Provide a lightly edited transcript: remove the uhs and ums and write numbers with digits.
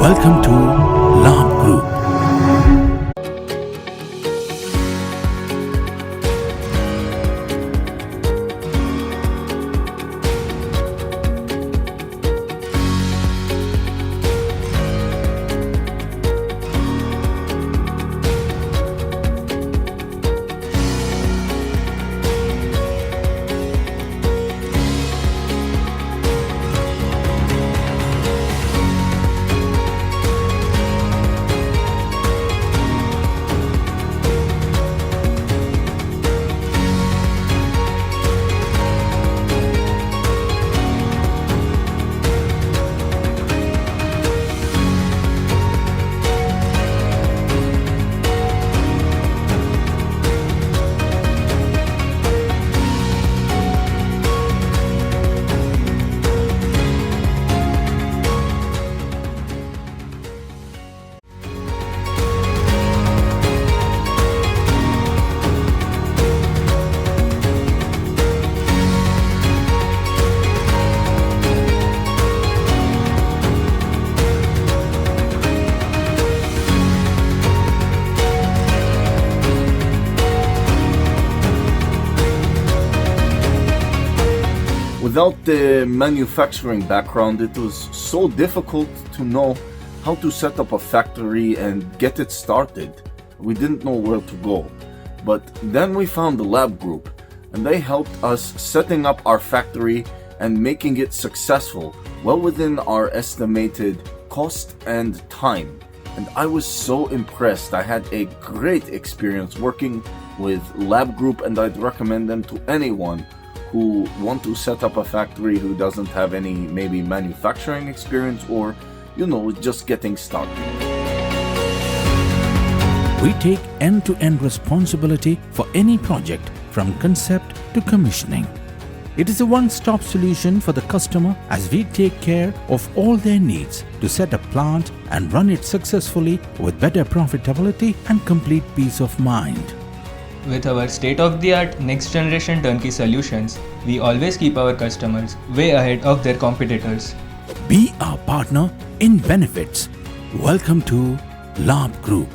Welcome to Labh Group. Without the manufacturing background, it was so difficult to know how to set up a factory and get it started. We didn't know where to go. But then we found the Labh Group, and they helped us setting up our factory and making it successful, well within our estimated cost and time. And I was so impressed. I had a great experience working with Labh Group, and I'd recommend them to anyone who want to set up a factory who doesn't have any maybe manufacturing experience or, just getting started. We take end-to-end responsibility for any project from concept to commissioning. It is a one-stop solution for the customer as we take care of all their needs to set a plant and run it successfully with better profitability and complete peace of mind. With our state-of-the-art next-generation turnkey solutions, we always keep our customers way ahead of their competitors. Be our partner in benefits. Welcome to Labh Group.